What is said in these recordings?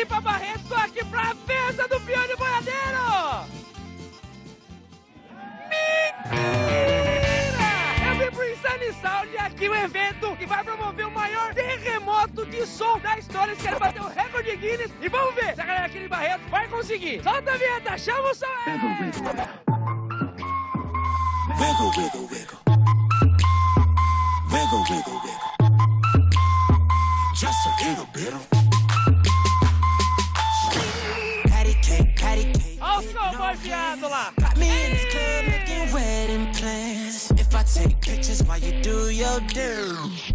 Pipa Barreto, tô aqui pra festa do Peão de Boiadeiro! Mentira! Eu vim pro Insane Sound aqui, o evento que vai promover o maior terremoto de som da história. Eles querem bater o recorde Guinness e vamos ver se a galera aqui de Barreto vai conseguir. Solta a vinheta, chama o som! Wiggle, wiggle, wiggle. Wiggle, wiggle, wiggle. Just a little bit of... Patty cake, patty cake. Olha os cowboy viado lá. Got me in this club making wedding plans. If I take pictures while you do your dance.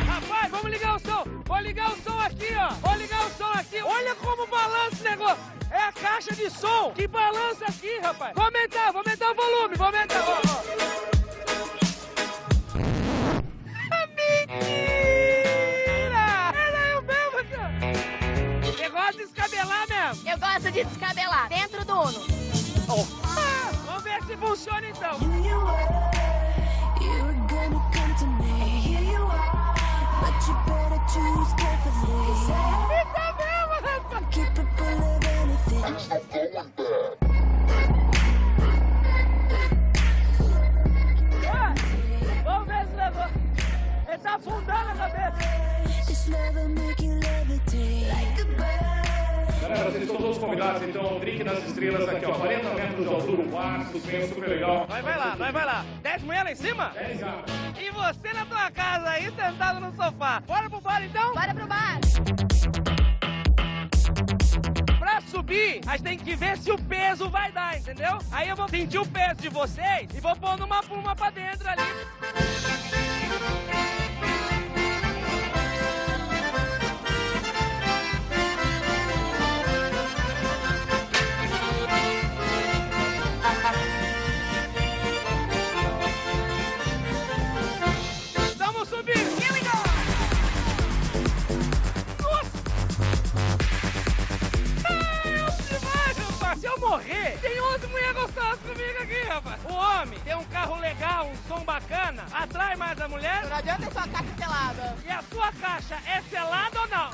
Rapaz, vamos ligar o som. Vou ligar o som aqui, ó. Vou ligar o som aqui. Olha como balança esse negócio. É a caixa de som que balança aqui, rapaz. Vou aumentar o volume. Vou aumentar. Ó, ó. Mentira! Era eu mesmo aqui, ó. Você gosta de descabelar mesmo? Eu gosto de descabelar, dentro do Uno. Oh. Vamos ver se funciona então. You were gonna come to me. Here you are, but you better choose carefully. Isso mesmo, rapaz. I'm capable of anything. Vamos ver esse negócio. Ele tá afundando a cabeça. This love will make you levitate like a bird. Galera, vocês estão todos convidados, então, o drink das estrelas aqui, ó, 40 metros de altura, um bar, suspenso, super legal. Nós vai lá. 10 mulheres lá em cima? 10 já. E você na tua casa aí, sentado no sofá. Bora pro bar então? Bora pro bar. Pra subir, a gente tem que ver se o peso vai dar, entendeu? Aí eu vou sentir o peso de vocês e vou pôr numa pluma pra dentro ali. Vamos subir! Here we go! Nossa! Demais, rapaz! Se eu morrer, tem 11 mulheres gostosas comigo aqui, rapaz! O homem tem um carro legal, um som bacana, atrai mais a mulher. Não adianta ter sua caixa selada. E a sua caixa é selada ou não?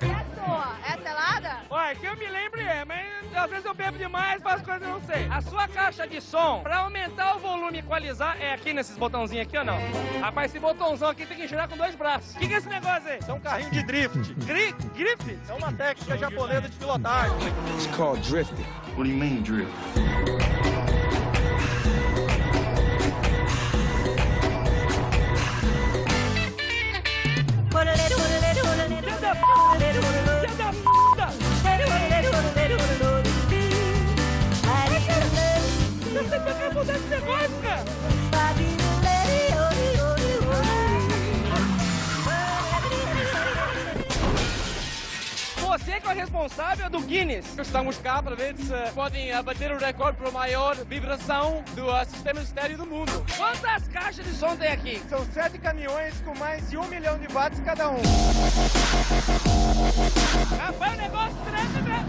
E a sua? É selada? Olha, que eu me lembro mas às vezes eu bebo demais, faço coisas que eu não sei. A sua caixa de som, pra aumentar o volume e equalizar, é aqui nesses botãozinhos aqui ou não? Rapaz, esse botãozão aqui tem que girar com 2 braços. O que é esse negócio aí? É um carrinho de drift. Grife? É uma técnica japonesa de pilotagem. It's called drifting. What do you mean, drift? Filha da puta! Você quer mudar esse negócio, cara? Você que é o responsável do Guinness. Estamos cá para ver se podem bater o recorde para a maior vibração do sistema estéreo do mundo. Quantas caixas de som tem aqui? São 7 caminhões com mais de 1 milhão de watts cada um. Rapaz, o negócio treme mesmo.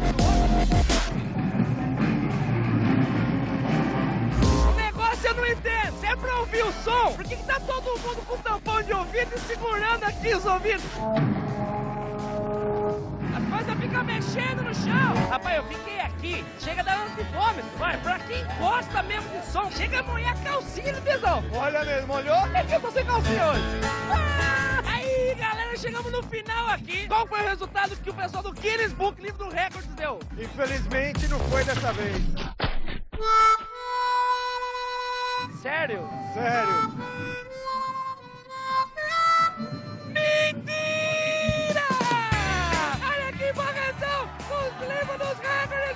O negócio eu não entendo. Se é pra ouvir o som, por que tá todo mundo com tampão de ouvido e segurando aqui os ouvidos? As coisas ficam mexendo no chão. Rapaz, eu fiquei aqui. Chega a dar antivômito. Vai, pra quem gosta mesmo de som, chega a molhar a calcinha do tesão. Olha mesmo, olhou? É que eu tô sem calcinha hoje. Aí, galera, chegamos no final aqui. Qual foi o resultado que o pessoal do Guinness Book Livro do Records deu? Infelizmente não foi dessa vez. Sério? Sério. Mentira! Olha aqui, Barretão! Os livros dos recordes!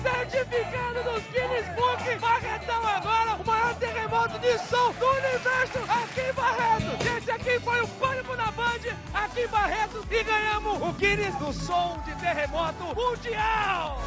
Certificado dos Guinness Book! Barretão agora, o maior terremoto de som do universo aqui em Barreto! Esse aqui foi o Pânico na Band, aqui em Barreto, e ganhamos o Guinness do som de terremoto mundial!